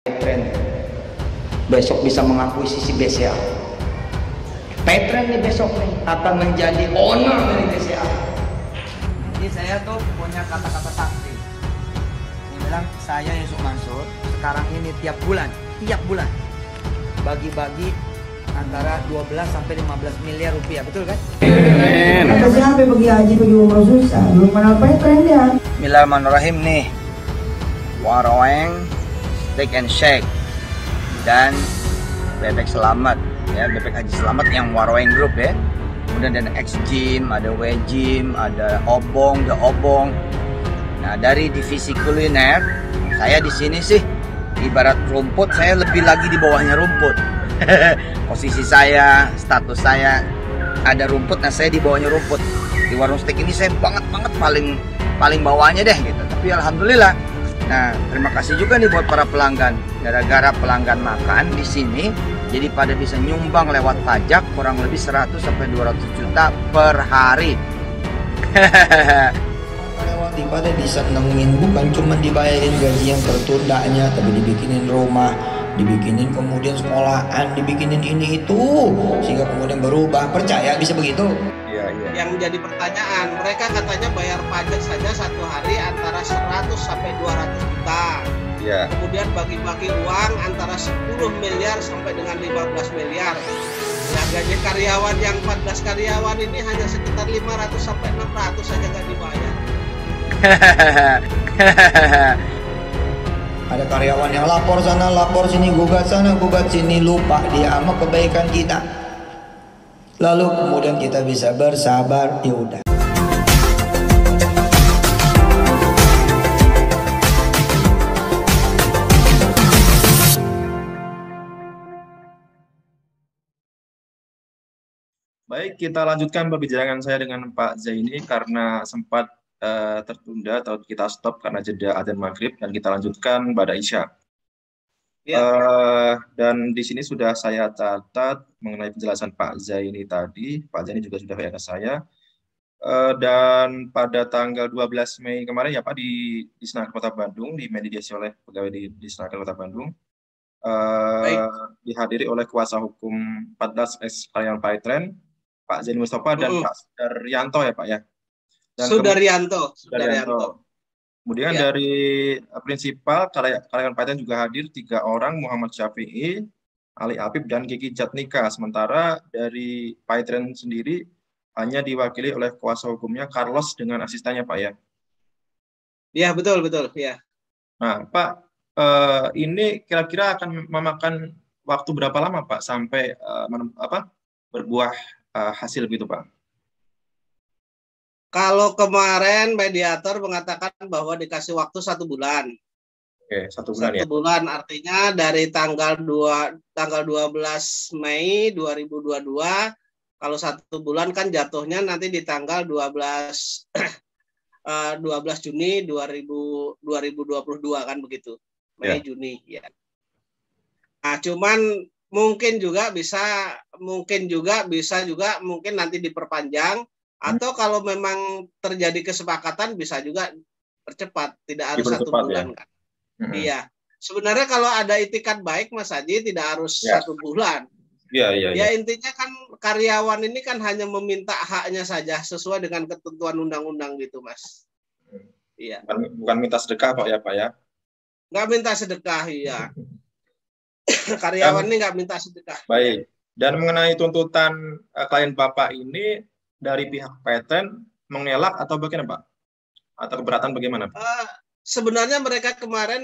Petren besok bisa mengakuisisi BCA. Petren nih besok nih akan menjadi owner dari BCA. Jadi saya tuh punya kata-kata sakti. Saya bilang, saya Yusuf Mansur sekarang ini tiap bulan bagi-bagi antara 12 sampai 15 miliar rupiah, betul kan? Kata siapa bagi haji bagi umroh susah, belum kenal Petren dia. Bismillahirrahmanirrahim nih. Waroeng, Steak and Shake dan Bebek Selamat ya, Bebek Haji Selamat yang Waroeng Group ya. Kemudian ada X Gym, ada W Gym, ada Obong, The Obong. Nah, dari divisi kuliner, saya di sini sih ibarat rumput, saya lebih lagi di bawahnya rumput. Posisi saya, status saya ada rumput, nah saya di bawahnya rumput. Di warung steak ini saya banget paling bawahnya deh gitu. Tapi alhamdulillah. Nah, terima kasih juga nih buat para pelanggan. Gara-gara pelanggan makan di sini, jadi pada bisa nyumbang lewat pajak kurang lebih 100 sampai 200 juta per hari. Lewati pada disenengin, bukan cuma dibayarin gaji yang tertundanya, tapi dibikinin rumah, dibikinin kemudian sekolahan, dibikinin ini itu, sehingga kemudian berubah. Percaya bisa begitu? Yang menjadi pertanyaan, mereka katanya bayar pajak saja satu hari antara 100 sampai 200 juta. Ya. Kemudian bagi-bagi uang antara 10 miliar sampai dengan 15 miliar. Nah, gaji karyawan yang 14 karyawan ini hanya sekitar 500 sampai 600 saja nggak dibayar. Ada karyawan yang lapor sana, lapor sini, gugat sana, gugat sini, lupa dia sama kebaikan kita. Lalu kemudian kita bisa bersabar, ya udah. Baik, kita lanjutkan perbincangan saya dengan Pak Zaini karena sempat tertunda atau kita stop karena jeda adzan maghrib, dan kita lanjutkan pada Isya. Ya. Dan di sini sudah saya catat mengenai penjelasan Pak Zaini tadi. Pak Zaini juga sudah ke saya. Dan pada tanggal 12 Mei kemarin ya Pak, di Disnaker Kota Bandung, dimediasi oleh pegawai di Disnaker Kota Bandung, dihadiri oleh kuasa hukum 14 ex karyawan Petren, Pak Zaini Mustafa dan Pak Sudaryanto ya Pak ya. Dan Sudaryanto. Kemudian ya. Dari prinsipal karyawan Petren juga hadir 3 orang, Muhammad Syafi'i, Ali Apip, dan Kiki Jatnika. Sementara dari Petren sendiri hanya diwakili oleh kuasa hukumnya Carlos dengan asistennya Pak ya. Iya, betul ya. Nah Pak, ini kira-kira akan memakan waktu berapa lama Pak sampai berbuah hasil gitu Pak? Kalau kemarin mediator mengatakan bahwa dikasih waktu 1 bulan. Oke, 1 bulan ya. 1 bulan artinya dari tanggal 12 Mei 2022. Kalau 1 bulan kan jatuhnya nanti di tanggal 12 Juni 2022 kan begitu. Mei Juni ya. Nah, cuman mungkin nanti diperpanjang. Atau kalau memang terjadi kesepakatan bisa juga percepat, tidak harus 1 bulan ya? Kan? Iya. Sebenarnya kalau ada itikat baik Mas Haji tidak harus 1 bulan. Iya. Ya intinya kan karyawan ini kan hanya meminta haknya saja sesuai dengan ketentuan undang-undang gitu Mas. Iya. Bukan minta sedekah Pak ya? Nggak minta sedekah ya. Karyawan ini nggak minta sedekah. Baik. Dan mengenai tuntutan klien Bapak ini, dari pihak Petren mengelak atau bagaimana Pak? Atau keberatan bagaimana Pak? Sebenarnya mereka kemarin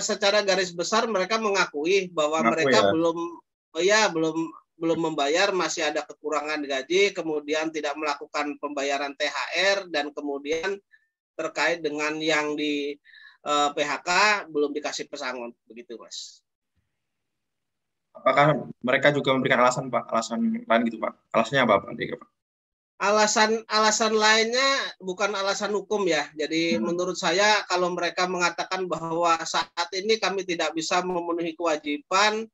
secara garis besar mereka mengakui bahwa mereka belum membayar, masih ada kekurangan gaji, kemudian tidak melakukan pembayaran THR, dan kemudian terkait dengan yang di PHK belum dikasih pesangon, begitu Mas. Apakah mereka juga memberikan alasan Pak? Alasan lain gitu Pak? Alasannya apa Pak? Alasan lainnya bukan alasan hukum ya. Jadi menurut saya kalau mereka mengatakan bahwa saat ini kami tidak bisa memenuhi kewajiban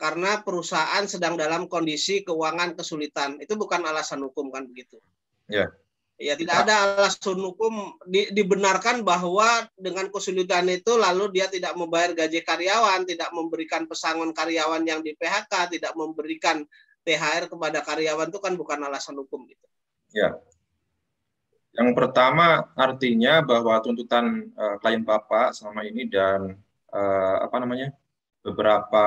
karena perusahaan sedang dalam kondisi keuangan kesulitan, itu bukan alasan hukum kan begitu. Ya. Ya, tidak ada alasan hukum dibenarkan bahwa dengan kesulitan itu lalu dia tidak membayar gaji karyawan, tidak memberikan pesangon karyawan yang di PHK, tidak memberikan THR kepada karyawan, itu kan bukan alasan hukum gitu. Ya. Yang pertama artinya bahwa tuntutan klien Bapak selama ini dan beberapa,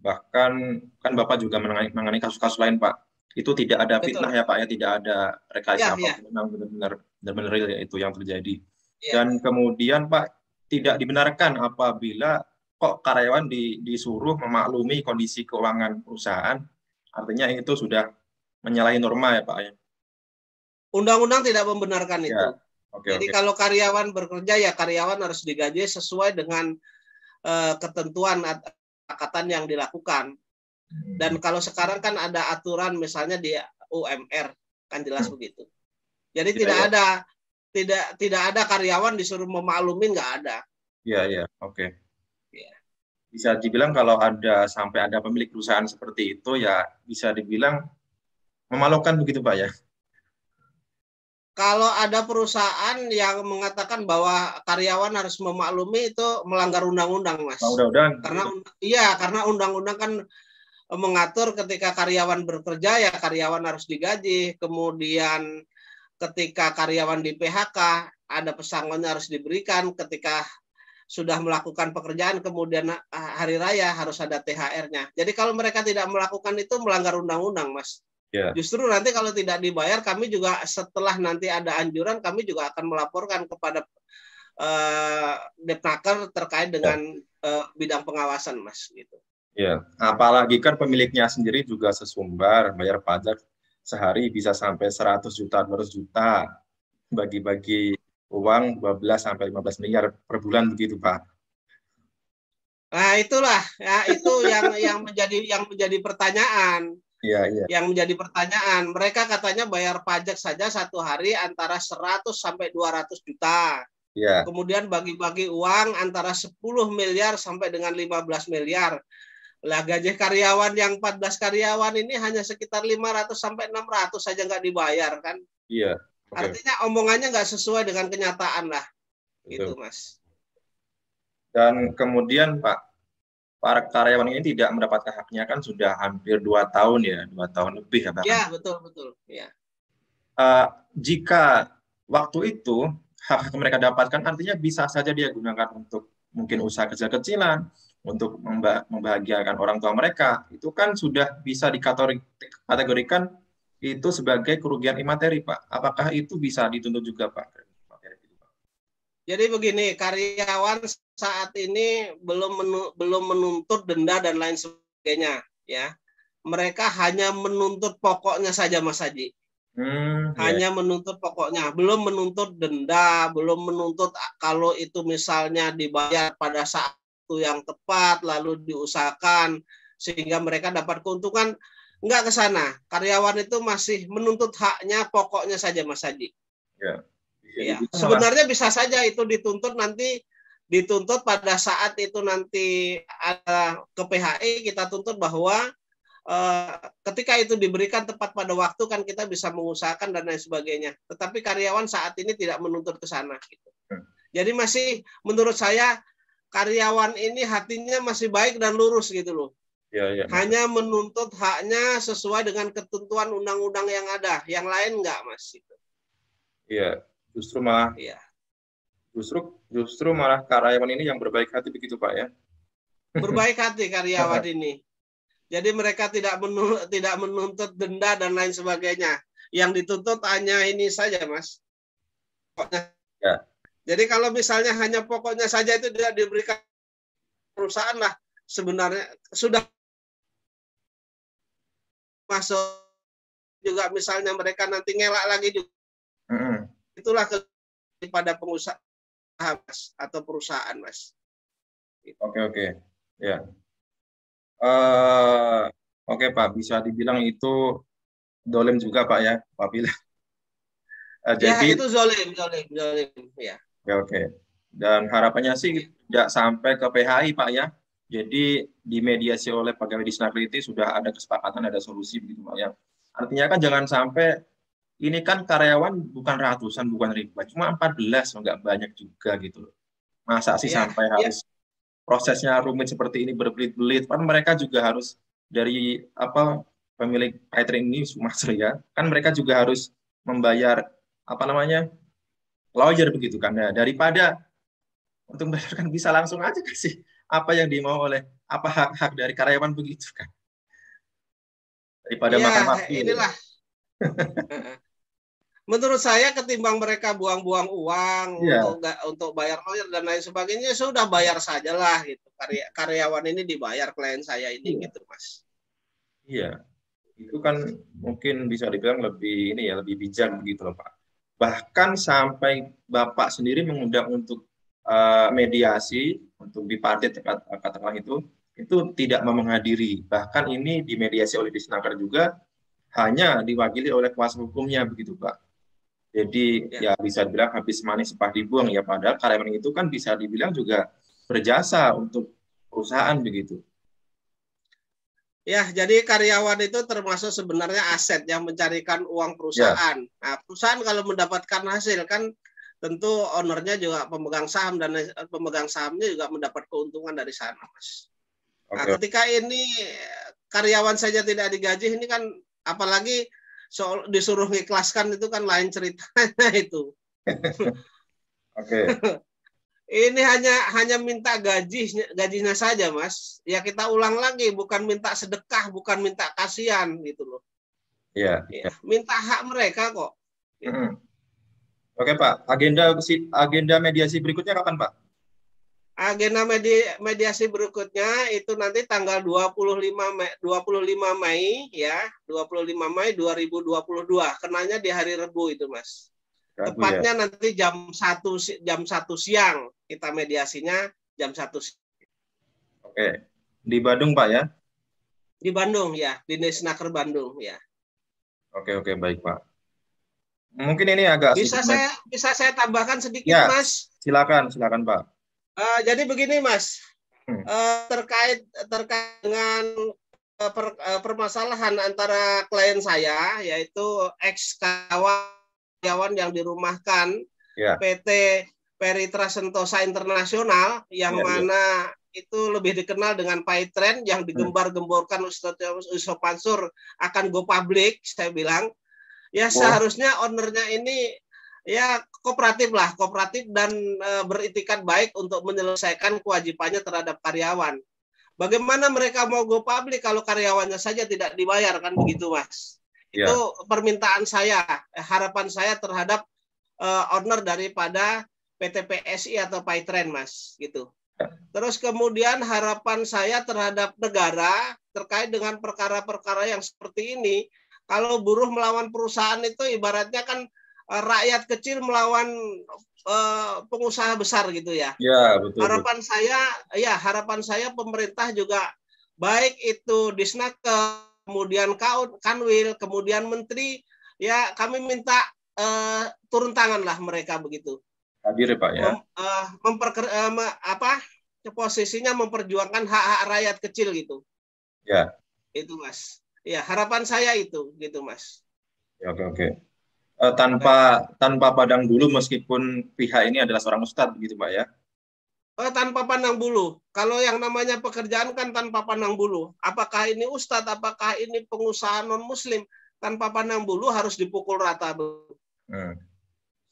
bahkan kan Bapak juga menangani kasus-kasus lain, Pak. Itu tidak ada fitnah ya Pak ya, tidak ada rekayasa apapun, memang benar-benar real ya itu yang terjadi. Dan kemudian Pak, tidak dibenarkan apabila kok karyawan disuruh memaklumi kondisi keuangan perusahaan, artinya itu sudah menyalahi norma ya Pak ya. Undang-undang tidak membenarkan itu. Jadi kalau karyawan bekerja ya karyawan harus digaji sesuai dengan ketentuan kesepakatan yang dilakukan. Dan kalau sekarang kan ada aturan misalnya di UMR, kan jelas begitu. Jadi tidak ada karyawan disuruh memaklumin, nggak ada. Iya, oke. Bisa dibilang kalau sampai ada pemilik perusahaan seperti itu ya bisa dibilang memalukan begitu Pak ya. Kalau ada perusahaan yang mengatakan bahwa karyawan harus memaklumi, itu melanggar undang-undang, Mas. Undang-undang. Karena undang-undang kan mengatur ketika karyawan bekerja ya karyawan harus digaji, kemudian ketika karyawan di PHK ada pesangonnya harus diberikan, ketika sudah melakukan pekerjaan kemudian hari raya harus ada THR-nya. Jadi kalau mereka tidak melakukan itu melanggar undang-undang, Mas. Justru nanti kalau tidak dibayar, kami juga setelah nanti ada anjuran, kami juga akan melaporkan kepada Depnaker terkait dengan bidang pengawasan, Mas. Gitu. Ya, apalagi kan pemiliknya sendiri juga sesumbar, bayar pajak sehari bisa sampai 100 juta, 200 juta, bagi-bagi uang 12 sampai 15 miliar per bulan begitu, Pak. Nah, itulah ya, itu yang menjadi pertanyaan. Iya. Yang menjadi pertanyaan, mereka katanya bayar pajak saja satu hari antara 100 sampai 200 juta. Iya. Kemudian bagi-bagi uang antara 10 miliar sampai dengan 15 miliar. Lah gaji karyawan yang 14 karyawan ini hanya sekitar 500 sampai 600 saja nggak dibayar kan? Iya. Artinya omongannya nggak sesuai dengan kenyataan lah. Gitu, Mas. Dan kemudian Pak, para karyawan ini tidak mendapatkan haknya kan sudah hampir 2 tahun ya, 2 tahun lebih ya bahkan. Ya, betul. Ya. Jika waktu itu hak mereka dapatkan, artinya bisa saja dia gunakan untuk mungkin usaha kecil-kecilan, untuk membahagiakan orang tua mereka, itu kan sudah bisa dikategorikan itu sebagai kerugian imateri, Pak. Apakah itu bisa dituntut juga, Pak? Jadi begini, karyawan saat ini belum menuntut denda dan lain sebagainya, ya. Mereka hanya menuntut pokoknya saja, Mas Haji. Hanya menuntut pokoknya, belum menuntut denda, belum menuntut kalau itu misalnya dibayar pada saat yang tepat lalu diusahakan sehingga mereka dapat keuntungan, enggak ke sana. Karyawan itu masih menuntut haknya pokoknya saja, Mas Haji. Ya. Sebenarnya bisa saja itu dituntut pada saat itu nanti ada ke PHI, kita tuntut bahwa ketika itu diberikan tepat pada waktu kan kita bisa mengusahakan dan lain sebagainya. Tetapi karyawan saat ini tidak menuntut ke sana. Gitu. Jadi masih menurut saya karyawan ini hatinya masih baik dan lurus gitu loh. Ya. Hanya menuntut haknya sesuai dengan ketentuan undang-undang yang ada. Yang lain enggak, Mas. Iya, justru malah. Iya. Justru malah karyawan ini yang berbaik hati begitu, Pak ya. Berbaik hati karyawan ini. Jadi mereka tidak menuntut denda dan lain sebagainya. Yang dituntut hanya ini saja, Mas. Pokoknya. Ya. Jadi kalau misalnya hanya pokoknya saja itu tidak diberikan perusahaan lah, sebenarnya sudah masuk juga misalnya mereka nanti ngelak lagi juga. Itulah kepada pengusaha, Mas, atau perusahaan, Mas. Oke. Ya. Oke, Pak, bisa dibilang itu dolim juga, Pak ya, apabila. Jadi itu zolim, ya. Oke. Dan harapannya sih tidak sampai ke PHI, Pak ya. Jadi dimediasi oleh pegawai Disnaker itu sudah ada kesepakatan, ada solusi begitu, Pak ya. Artinya kan jangan sampai ini kan karyawan bukan ratusan, bukan ribuan, cuma 14, nggak banyak juga gitu loh. Masa sih sampai harus prosesnya rumit seperti ini berbelit-belit? Kan mereka juga harus dari apa pemilik catering ini, Master ya, kan mereka juga harus membayar apa namanya lawyer begitu kan. Nah, daripada untuk membayar kan bisa langsung aja kasih apa yang dimau oleh apa hak-hak dari karyawan begitu kan. Daripada makan waktu. Inilah. Menurut saya ketimbang mereka buang-buang uang untuk bayar lawyer dan lain sebagainya, sudah bayar sajalah gitu. Karyawan ini dibayar klien saya ini gitu, Mas. Iya. Itu kan mungkin bisa dibilang lebih ini ya, lebih bijak begitu loh, Pak. Bahkan sampai Bapak sendiri mengundang untuk mediasi untuk bipartit katakanlah itu tidak mau menghadiri. Bahkan ini dimediasi oleh Disnaker juga hanya diwakili oleh kuasa hukumnya begitu, Pak. Jadi ya bisa dibilang habis manis sepah dibuang ya, padahal karyawan itu kan bisa dibilang juga berjasa untuk perusahaan begitu. Ya, jadi karyawan itu termasuk sebenarnya aset yang mencarikan uang perusahaan. Nah, perusahaan kalau mendapatkan hasil kan tentu ownernya juga pemegang saham dan pemegang sahamnya juga mendapat keuntungan dari sana, Mas. Nah, ketika ini karyawan saja tidak digaji, ini kan apalagi soal disuruh mengikhlaskan itu kan lain ceritanya itu. Ini hanya minta gajinya saja, Mas. Ya kita ulang lagi, bukan minta sedekah, bukan minta kasihan gitu loh. Iya. Minta hak mereka kok. Gitu. Oke, Pak. Agenda mediasi berikutnya kapan, Pak? Agenda mediasi berikutnya itu nanti tanggal 25 Mei ya, 25 Mei 2022. Kenanya di hari Rabu itu, Mas. Tepatnya nanti jam 1 siang kita mediasinya jam 1 siang. Oke. Di Bandung, Pak ya? Di Bandung ya, di Disnaker Bandung ya. Oke, baik, Pak. Mungkin ini agak bisa saya tambahkan sedikit, Mas? Silakan, Pak. Jadi begini, Mas, terkait dengan permasalahan antara klien saya, yaitu ex karyawan yang dirumahkan PT Peritra Sentosa Internasional, yang mana itu lebih dikenal dengan Paytrend, yang digembar-gemborkan Ustadz Yusuf Mansur akan go public, saya bilang, ya seharusnya ownernya ini ya kooperatif dan beritikat baik untuk menyelesaikan kewajibannya terhadap karyawan. Bagaimana mereka mau go public kalau karyawannya saja tidak dibayar, kan begitu, Mas? Itu permintaan saya, harapan saya terhadap owner daripada PT PSI atau Paytrend, Mas, gitu. Terus kemudian harapan saya terhadap negara terkait dengan perkara-perkara yang seperti ini. Kalau buruh melawan perusahaan itu ibaratnya kan rakyat kecil melawan pengusaha besar gitu ya. Ya, betul. Harapan saya pemerintah juga baik itu Disnaker, kemudian Kanwil, kemudian menteri, ya kami minta turun tangan lah mereka begitu. Hadir, Pak ya. Posisinya memperjuangkan hak-hak rakyat kecil gitu. Ya. Itu, Mas. Ya, harapan saya itu gitu, Mas. Ya, oke. Tanpa pandang bulu, meskipun pihak ini adalah seorang ustadz begitu, Pak ya? Tanpa pandang bulu. Kalau yang namanya pekerjaan kan tanpa pandang bulu. Apakah ini ustadz, apakah ini pengusaha non muslim, tanpa pandang bulu harus dipukul rata.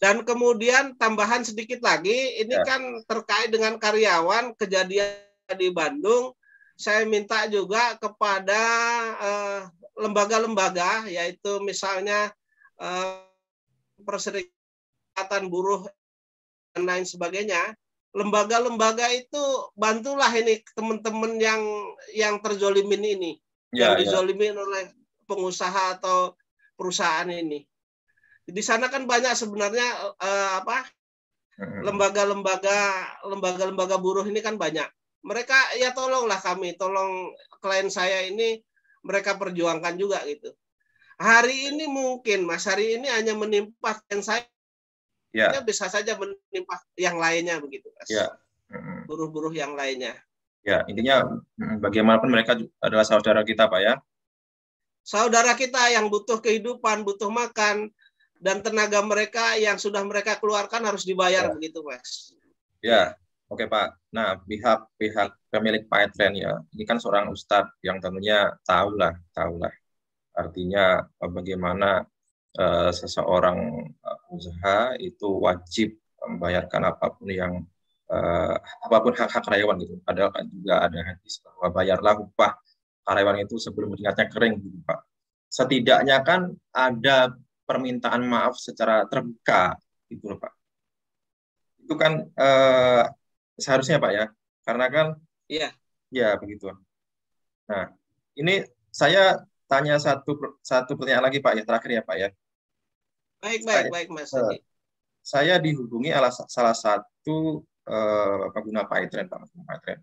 Dan kemudian tambahan sedikit lagi, ini kan terkait dengan karyawan, kejadian di Bandung. Saya minta juga kepada lembaga-lembaga, yaitu misalnya Perserikatan Buruh dan lain sebagainya, lembaga-lembaga itu bantulah ini teman-teman yang terzolimin ini, yang dizolimin oleh pengusaha atau perusahaan ini. Di sana kan banyak sebenarnya lembaga-lembaga buruh ini kan banyak. Mereka ya tolonglah kami, tolong klien saya ini mereka perjuangkan juga gitu. Hari ini mungkin, Mas, hari ini hanya menimpa klien saya, bisa saja menimpa yang lainnya begitu, Mas. Buruh-buruh yang lainnya. Ya, intinya bagaimanapun mereka adalah saudara kita, Pak ya. Saudara kita yang butuh kehidupan, butuh makan. dan tenaga mereka yang sudah mereka keluarkan harus dibayar, begitu Mas. Ya, oke Pak. Nah, pihak pemilik PyTran ya, ini kan seorang ustadz yang tentunya tahulah artinya bagaimana seseorang usaha itu wajib membayarkan apapun hak karyawan gitu. Padahal kan juga ada hadis bahwa bayarlah upah karyawan itu sebelum keringatnya kering gitu Pak. Setidaknya kan ada permintaan maaf secara terbuka gitu loh Pak. Itu kan seharusnya Pak ya, karena kan ya begitu. Nah, ini saya tanya satu pertanyaan lagi Pak ya, terakhir ya Pak ya. Baik Mas. Saya dihubungi salah satu pengguna PyTran Pak,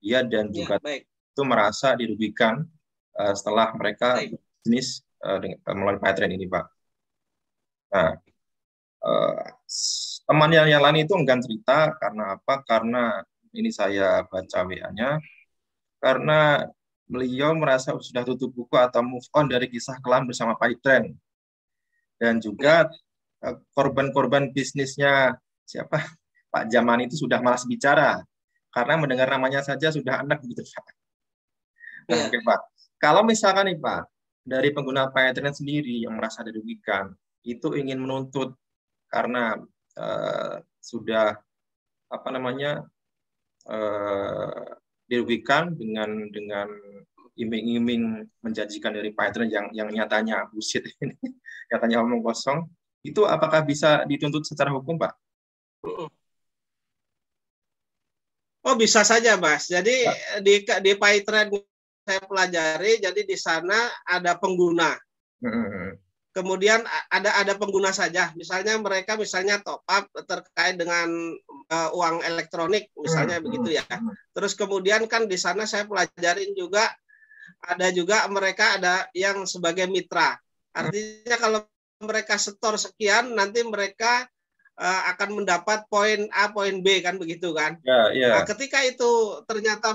dia dan juga itu merasa dirugikan setelah mereka bisnis melalui PyTran ini Pak. Nah, teman yang lain itu enggan cerita karena apa? Karena ini saya baca WA-nya, karena beliau merasa sudah tutup buku atau move on dari kisah kelam bersama PyTran. Dan juga korban-korban bisnisnya siapa? Pak Jaman itu sudah malas bicara karena mendengar namanya saja sudah enak gitu Pak. Nah, oke, Pak. Kalau misalkan nih Pak, dari pengguna PyTran sendiri yang merasa dirugikan, itu ingin menuntut karena sudah dirugikan dengan iming-iming menjanjikan dari PyTran yang nyatanya bullshit ini, nyatanya omong kosong, itu apakah bisa dituntut secara hukum Pak? Oh, bisa saja Mas. Jadi di PyTran saya pelajari, jadi di sana ada pengguna. Kemudian ada pengguna saja, misalnya mereka top up terkait dengan uang elektronik, misalnya begitu ya. Terus kemudian kan di sana saya pelajarin juga, ada juga mereka ada yang sebagai mitra. Artinya kalau mereka setor sekian, nanti mereka akan mendapat poin A, poin B, kan begitu kan? Nah, ketika itu ternyata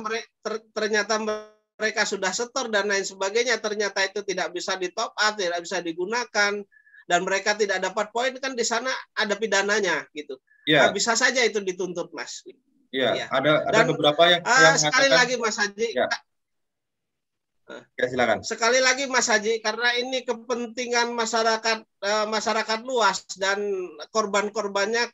mereka sudah setor dan lain sebagainya, ternyata itu tidak bisa di top up, tidak bisa digunakan, dan mereka tidak dapat poin, kan di sana ada pidananya gitu. Nah, bisa saja itu dituntut Mas. Ada beberapa yang sekali lagi Mas Haji. Silakan. Sekali lagi Mas Haji, karena ini kepentingan masyarakat luas dan korban-korbannya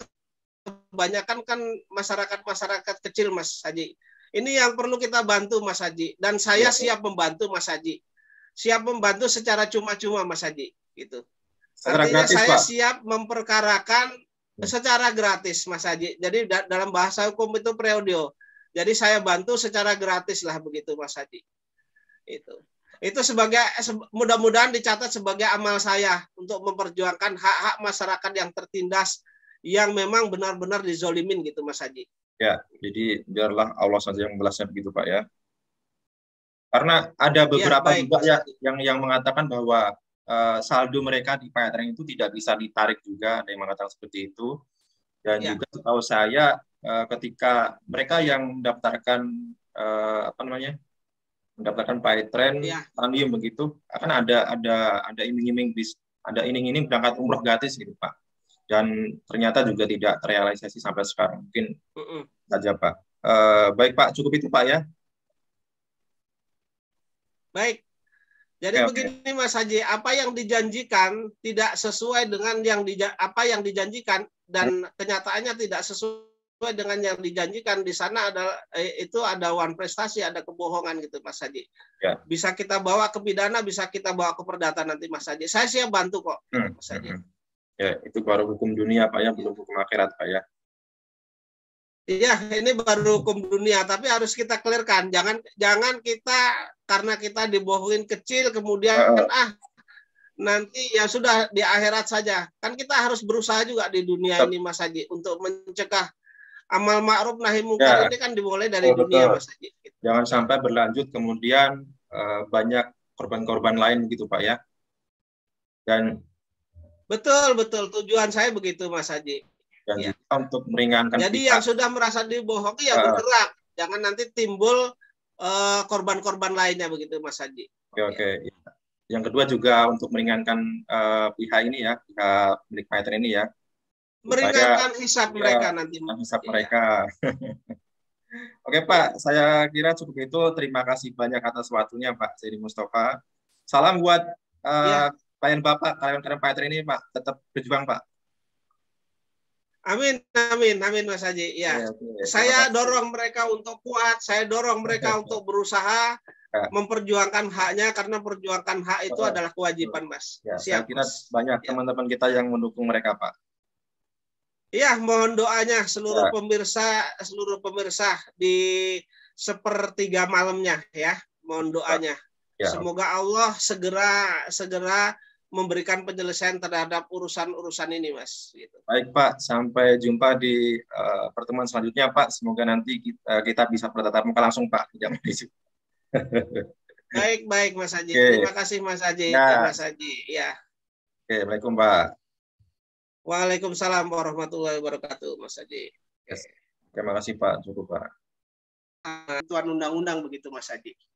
kebanyakan kan masyarakat kecil Mas Haji. Ini yang perlu kita bantu Mas Haji, dan saya siap membantu Mas Haji. Siap membantu secara cuma-cuma Mas Haji, gitu. Artinya gratis, saya Pak. Siap memperkarakan secara gratis Mas Haji. Jadi dalam bahasa hukum itu preodio. Jadi saya bantu secara gratis lah begitu Mas Haji. Itu sebagai, mudah-mudahan dicatat sebagai amal saya untuk memperjuangkan hak-hak masyarakat yang tertindas, yang memang benar-benar dizolimin gitu Mas Haji. Ya, jadi biarlah Allah saja yang membalasnya begitu Pak ya. Karena ada beberapa juga yang mengatakan bahwa saldo mereka di PyTran itu tidak bisa ditarik juga, ada yang mengatakan seperti itu. Dan juga setahu saya ketika mereka yang mendaftarkan mendaftarkan PyTran Tanium begitu, akan ada iming-iming berangkat umroh gratis gitu Pak. Dan ternyata juga tidak terrealisasi sampai sekarang. Mungkin saja Pak. Baik Pak, cukup itu Pak ya. Baik. Jadi begini Mas Haji, apa yang dijanjikan tidak sesuai dengan apa yang dijanjikan, dan kenyataannya tidak sesuai dengan yang dijanjikan. Di sana itu ada wan prestasi, ada kebohongan gitu Mas Haji. Bisa kita bawa ke pidana, bisa kita bawa ke perdata nanti Mas Haji. Saya siap bantu kok Mas Haji. Ya, itu baru hukum dunia Pak ya, belum hukum akhirat Pak ya. Iya, ini baru hukum dunia, tapi harus kita clearkan. Jangan kita karena kita dibohongin kecil kemudian nanti ya sudah di akhirat saja. Kan kita harus berusaha juga di dunia ini Mas Haji untuk mencegah amal ma'ruf nahi mungkar ini kan dimulai dari dunia Mas Haji. Jangan sampai berlanjut kemudian banyak korban-korban lain gitu Pak ya. Dan Betul, tujuan saya begitu Mas Haji. Dan juga untuk meringankan. Jadi yang sudah merasa dibohongi ya bergerak. Jangan nanti timbul korban-korban lainnya begitu Mas Haji. Oke. Yang kedua juga untuk meringankan pihak ini ya, pihak milik Paetre ini ya. Meringankan hisab mereka nanti. Hisab mereka. Oke Pak, saya kira cukup itu. Terima kasih banyak atas waktunya Pak Zaidi Mustafa. Salam buat klien Bapak, klien Paetre ini Pak. Tetap berjuang Pak. Amin, amin, amin Mas Haji. Ya, saya dorong mereka untuk kuat, saya dorong mereka untuk berusaha memperjuangkan haknya, karena perjuangkan hak itu adalah kewajiban Mas. Ya, Siap, saya kira Mas. banyak teman-teman kita yang mendukung mereka Pak. Iya, mohon doanya seluruh pemirsa di sepertiga malamnya ya, mohon doanya. Ya. Semoga Allah segera memberikan penyelesaian terhadap urusan-urusan ini, Mas. Gitu. Baik, Pak. Sampai jumpa di pertemuan selanjutnya, Pak. Semoga nanti kita bisa bertatap muka langsung, Pak. Jangan isu. Baik, Mas Haji. Okay. Terima kasih, Mas Haji. Ya. Mas Haji. Ya. Oke, Waalaikumsalam, Pak. Waalaikumsalam warahmatullahi wabarakatuh, Mas Haji. Yes. Terima kasih, Pak. Cukup, Pak. Tuan undang-undang begitu, Mas Haji.